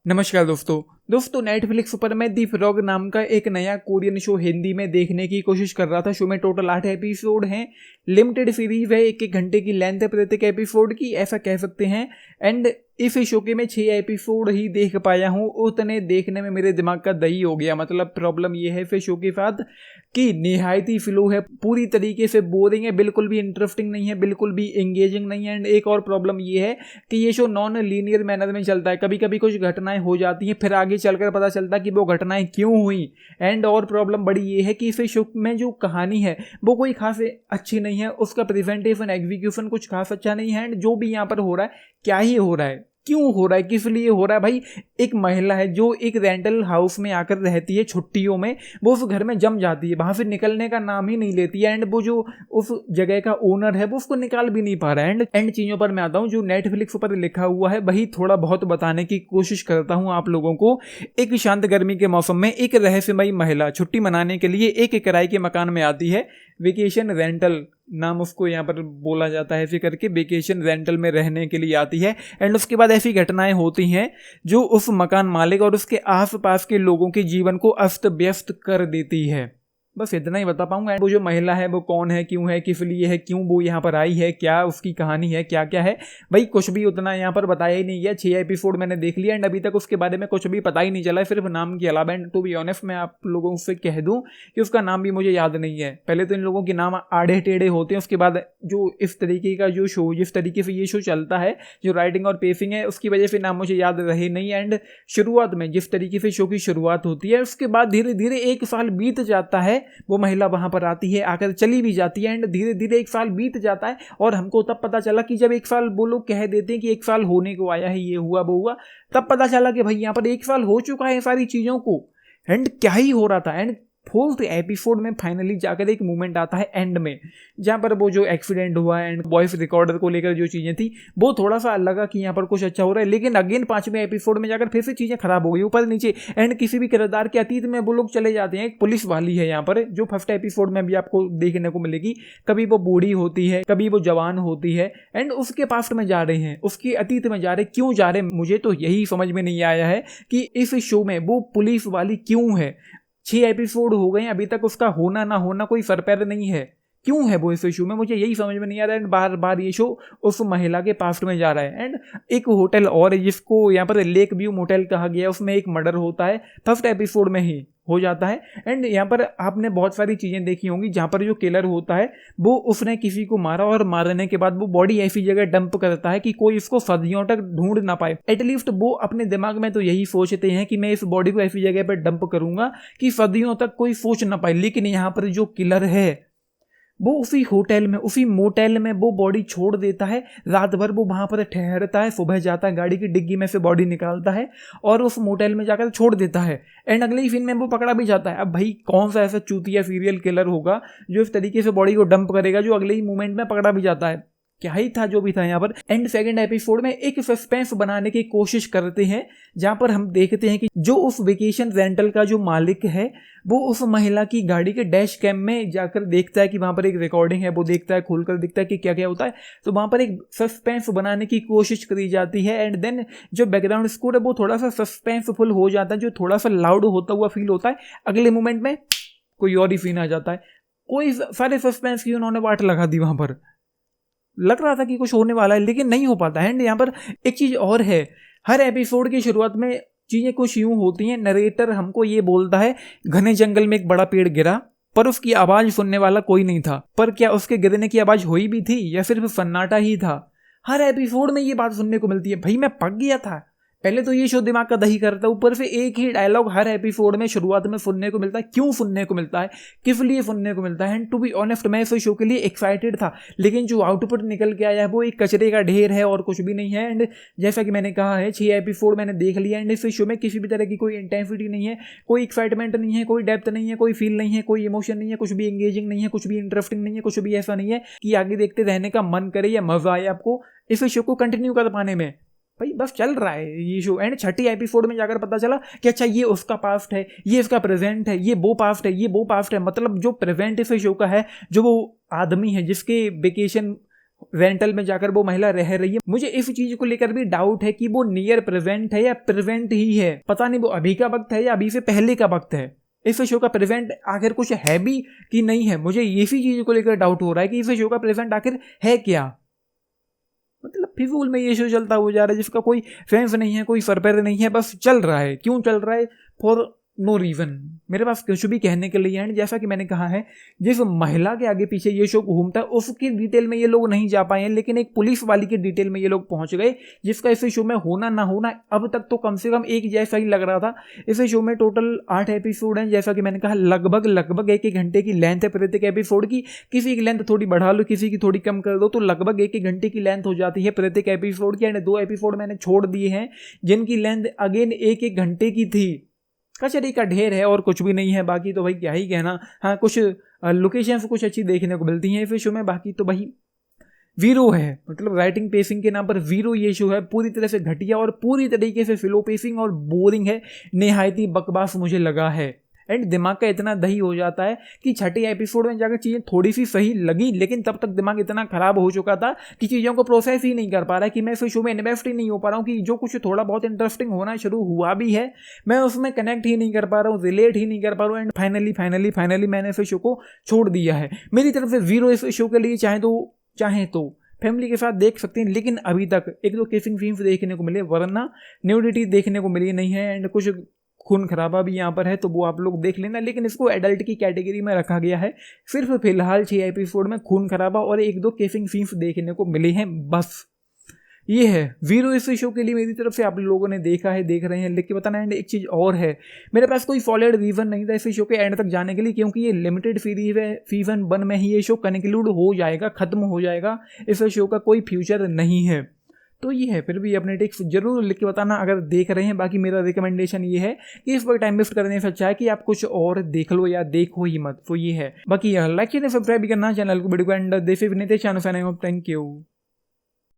नमस्कार दोस्तों नेटफ्लिक्स पर मैं दी फ्रॉग नाम का एक नया कोरियन शो हिंदी में देखने की कोशिश कर रहा था। शो में टोटल 8 एपिसोड हैं। लिमिटेड सीरीज है, 1-1 घंटे की लेंथ है प्रत्येक एपिसोड की, ऐसा कह सकते हैं। एंड इस शो के मैं 6 एपिसोड ही देख पाया हूँ। उतने देखने में मेरे दिमाग का दही हो गया। मतलब प्रॉब्लम ये है फिर शो के साथ कि निहायती फ्लो है, पूरी तरीके से बोरिंग है, बिल्कुल भी इंटरेस्टिंग नहीं है, बिल्कुल भी एंगेजिंग नहीं है। एंड एक और प्रॉब्लम ये है कि ये शो नॉन लीनियर मैनर में चलता है। कभी कभी कुछ घटनाएं हो जाती हैं, फिर आगे चलकर पता चलता है कि वो घटनाएं क्यों हुई। एंड और प्रॉब्लम बड़ी ये है कि इस शो में जो कहानी है वो कोई खास अच्छी नहीं है, उसका प्रेजेंटेशन एग्जीक्यूशन कुछ खास अच्छा नहीं है। एंड जो भी यहाँ पर हो रहा है, क्या ही हो रहा है, क्यों हो रहा है, किस लिए हो रहा है। भाई एक महिला है जो एक रेंटल हाउस में आकर रहती है छुट्टियों में, वो उस घर में जम जाती है, वहां से निकलने का नाम ही नहीं लेती है। एंड वो जो उस जगह का ओनर है वो उसको निकाल भी नहीं पा रहा है। एंड चीजों पर मैं आता हूँ जो नेटफ्लिक्स पर लिखा हुआ है, वही थोड़ा बहुत बताने की कोशिश करता हूँ आप लोगों को। एक शांत गर्मी के मौसम में एक रहस्यमयी महिला छुट्टी मनाने के लिए एक किराए के मकान में आती है। वेकेशन रेंटल नाम उसको यहाँ पर बोला जाता है, ऐसे करके वेकेशन रेंटल में रहने के लिए आती है। एंड उसके बाद ऐसी घटनाएं होती हैं जो उस मकान मालिक और उसके आसपास के लोगों के जीवन को अस्त व्यस्त कर देती है। बस इतना ही बता पाऊंगा। वो जो महिला है वो कौन है, क्यों है, किस लिए है, क्यों वो यहाँ पर आई है, क्या उसकी कहानी है, क्या क्या है, भाई कुछ भी उतना यहाँ पर बताया ही नहीं गया। 6 एपिसोड मैंने देख लिया एंड अभी तक उसके बारे में कुछ भी पता ही नहीं चला है, सिर्फ नाम के अलावा। एंड टू बी ऑनेस्ट मैं आप लोगों से कह दूं कि उसका नाम भी मुझे याद नहीं है। पहले तो इन लोगों के नाम आड़े टेढ़े होते हैं, उसके बाद जो इस तरीके का जो शो, जिस तरीके से ये शो चलता है, जो राइटिंग और पेसिंग है, उसकी वजह से नाम मुझे याद रहे नहीं। एंड शुरुआत में जिस तरीके से शो की शुरुआत होती है, उसके बाद धीरे धीरे 1 साल बीत जाता है। वो महिला वहां पर आती है, आकर चली भी जाती है। एंड धीरे धीरे 1 साल बीत जाता है और हमको तब पता चला कि जब 1 साल वो लोग कह देते हैं कि 1 साल होने को आया है, ये हुआ वो हुआ, तब पता चला कि भाई यहाँ पर 1 साल हो चुका है सारी चीजों को। एंड क्या ही हो रहा था। एंड 4th एपिसोड में फाइनली जाकर एक मोमेंट आता है एंड में, जहां पर वो जो एक्सीडेंट हुआ एंड वॉइस रिकॉर्डर को लेकर जो चीजें थी, वो थोड़ा सा लगा कि यहाँ पर कुछ अच्छा हो रहा है। लेकिन अगेन 5वें एपिसोड में जाकर फिर से चीजें खराब हो गई, ऊपर नीचे। एंड किसी भी किरदार के अतीत में वो लोग चले जाते हैं। एक पुलिस वाली है यहाँ पर, जो फर्स्ट एपिसोड में भी आपको देखने को मिलेगी। कभी वो बूढ़ी होती है, कभी वो जवान होती है। एंड उसके पास्ट में जा रहे हैं, उसके अतीत में जा रहे, क्यों जा रहे, मुझे तो यही समझ में नहीं आया है कि इस शो में वो पुलिस वाली क्यों है। 6 एपिसोड हो गए, अभी तक उसका होना ना होना कोई सर पैर नहीं है, क्यों है वो इस शो में, मुझे यही समझ में नहीं आ रहा है। एंड बार बार ये शो उस महिला के पास्ट में जा रहा है। एंड एक होटल और है जिसको यहाँ पर लेक व्यू मोटेल कहा गया है, उसमें एक मर्डर होता है, फर्स्ट एपिसोड में ही हो जाता है। एंड यहाँ पर आपने बहुत सारी चीजें देखी होंगी जहां पर जो किलर होता है वो उसने किसी को मारा और मारने के बाद वो बॉडी ऐसी जगह डंप करता है कि कोई इसको सदियों तक ढूंढ ना पाए। एटलीस्ट वो अपने दिमाग में तो यही सोचते हैं कि मैं इस बॉडी को ऐसी जगह पर डंप करूंगा कि सदियों तक कोई सोच ना पाए। लेकिन यहाँ पर जो किलर है वो उसी होटल में, उसी मोटेल में वो बॉडी छोड़ देता है। रात भर वो वहां पर ठहरता है, सुबह जाता है, गाड़ी की डिग्गी में से बॉडी निकालता है और उस मोटेल में जाकर छोड़ देता है। एंड अगले ही सीन में वो पकड़ा भी जाता है। अब भाई कौन सा ऐसा चूतिया सीरियल किलर होगा जो इस तरीके से बॉडी को डंप करेगा, जो अगले ही मोमेंट में पकड़ा भी जाता है। क्या ही था जो भी था यहाँ पर। एंड 2nd एपिसोड में एक सस्पेंस बनाने की कोशिश करते हैं, जहां पर हम देखते हैं कि जो उस वेकेशन रेंटल का जो मालिक है वो उस महिला की गाड़ी के डैश कैम में जाकर देखता है कि वहां पर एक रिकॉर्डिंग है, वो देखता है, खोलकर देखता है कि क्या क्या होता है। तो वहां पर एक सस्पेंस बनाने की कोशिश करी जाती है। एंड देन जो बैकग्राउंड स्कोर है वो थोड़ा सा सस्पेंसफुल हो जाता है, जो थोड़ा सा लाउड होता हुआ फील होता है। अगले मोमेंट में कोई और ही सीन आ जाता है। कोई सारे सस्पेंस की उन्होंने वाट लगा दी, वहां पर लग रहा था कि कुछ होने वाला है लेकिन नहीं हो पाता है। एंड यहाँ पर एक चीज और है, हर एपिसोड की शुरुआत में चीजें कुछ यूं होती हैं, नरेटर हमको ये बोलता है घने जंगल में एक बड़ा पेड़ गिरा पर उसकी आवाज सुनने वाला कोई नहीं था। पर क्या उसके गिरने की आवाज हुई भी थी या सिर्फ सन्नाटा ही था? हर एपिसोड में ये बात सुनने को मिलती है। भाई मैं पक गया था। पहले तो ये शो दिमाग का दही करता है, ऊपर से एक ही डायलॉग हर एपिसोड में शुरुआत में सुनने को मिलता है। क्यों सुनने को मिलता है, किस लिए सुनने को मिलता है? एंड टू बी ऑनेस्ट मैं इस शो के लिए एक्साइटेड था, लेकिन जो आउटपुट निकल के आया है वो एक कचरे का ढेर है और कुछ भी नहीं है। एंड जैसा कि मैंने कहा है 6 एपिसोड मैंने देख लिया। एंड इस शो में किसी भी तरह की कोई इंटेंसिटी नहीं है, कोई एक्साइटमेंट नहीं है, कोई डेप्थ नहीं है, कोई फील नहीं है, कोई इमोशन नहीं है, कुछ भी एंगेजिंग नहीं है, कुछ भी इंटरेस्टिंग नहीं है, कुछ भी ऐसा नहीं है कि आगे देखते रहने का मन करे या मजा आए आपको इस शो को कंटिन्यू कर पाने में। भाई बस चल रहा है ये शो। एंड 6ठी एपिसोड में जाकर पता चला कि अच्छा ये उसका पास्ट है, ये इसका प्रेजेंट है, ये वो पास्ट है, ये वो पास्ट है। मतलब जो प्रेजेंट इस शो का है, जो वो आदमी है जिसके वेकेशन रेंटल में जाकर वो महिला रह रही है। मुझे इस चीज को लेकर भी डाउट है कि वो नियर प्रेजेंट है या प्रेजेंट ही है, पता नहीं वो अभी का वक्त है या अभी से पहले का वक्त है। इस शो का प्रेजेंट आखिर कुछ है भी कि नहीं है, मुझे इसी चीज को लेकर डाउट हो रहा है कि इस शो का प्रेजेंट आखिर है क्या। मतलब फिजूल में ये शो चलता हुआ जा रहा है जिसका कोई सेंस नहीं है, कोई सरपेर नहीं है, बस चल रहा है। क्यों चल रहा है? For no reason. मेरे पास कुछ भी कहने के लिए है। जैसा कि मैंने कहा है, जिस महिला के आगे पीछे ये शो घूमता है उसकी डिटेल में ये लोग नहीं जा पाए हैं, लेकिन एक पुलिस वाली की डिटेल में ये लोग पहुंच गए, जिसका इस शो में होना ना होना अब तक तो कम से कम एक जैसा ही लग रहा था। इस शो में टोटल 8 एपिसोड हैं, जैसा कि मैंने कहा लगभग 1 घंटे की लेंथ है प्रत्येक एपिसोड की। किसी की लेंथ थोड़ी बढ़ा लो, किसी की थोड़ी कम कर दो, तो लगभग 1 घंटे की लेंथ हो जाती है प्रत्येक एपिसोड की। एंड 2 एपिसोड मैंने छोड़ दिए हैं जिनकी लेंथ अगेन 1 घंटे की थी। कचरे का ढेर है और कुछ भी नहीं है। बाकी तो भाई क्या ही कहना। हाँ, कुछ लोकेशंस कुछ अच्छी देखने को मिलती हैं इस शो में। बाकी तो भाई वीरो है, मतलब राइटिंग पेसिंग के नाम पर वीरो ये शो है। पूरी तरह से घटिया और पूरी तरीके से स्लो पेसिंग और बोरिंग है, निहायती बकवास मुझे लगा है। एंड दिमाग का इतना दही हो जाता है कि छठे एपिसोड में जाकर चीज़ें थोड़ी सी सही लगी, लेकिन तब तक दिमाग इतना खराब हो चुका था कि चीज़ों को प्रोसेस ही नहीं कर पा रहा, कि मैं फिर शो में इन्वेस्ट ही नहीं हो पा रहा हूँ, कि जो कुछ थोड़ा बहुत इंटरेस्टिंग होना शुरू हुआ भी है मैं उसमें कनेक्ट ही नहीं कर पा रहा हूँ, रिलेट ही नहीं कर पा रहा हूँ। एंड फाइनली मैंने फिर शो को छोड़ दिया है। मेरी तरफ से वीरो इस शो के लिए चाहे तो फैमिली के साथ देख सकते हैं, लेकिन अभी तक 1-2 किसिंग सीन्स देखने को मिले, वरना न्यूडिटी देखने को मिली नहीं है। एंड कुछ खून खराबा भी यहाँ पर है, तो वो आप लोग देख लेना, लेकिन इसको एडल्ट की कैटेगरी में रखा गया है। सिर्फ फिलहाल 6 एपिसोड में खून खराबा और 1-2 किसिंग सीन्स देखने को मिले हैं, बस ये है वीरो इस शो के लिए मेरी तरफ से। आप लोगों ने देखा है, देख रहे हैं, लिख के बताना। एंड एक चीज़ और है, मेरे पास कोई सॉलिड रीजन नहीं था इस शो के एंड तक जाने के लिए, क्योंकि ये लिमिटेड सीरीज है। सीजन 1 में ही ये शो कंक्लूड हो जाएगा, खत्म हो जाएगा। इस शो का कोई फ्यूचर नहीं है। तो ये है, फिर भी अपने टिप्स जरूर लिख के बताना अगर देख रहे हैं। बाकी मेरा रिकमेंडेशन ये है कि इस वक्त टाइम वेस्ट करने से अच्छा है कि आप कुछ और देख लो या देखो ही मत। तो ये है, बाकी लाइक शेयर सब्सक्राइब भी करना चैनल को, वीडियो को। एंड देश विनीत चैनल। Thank you.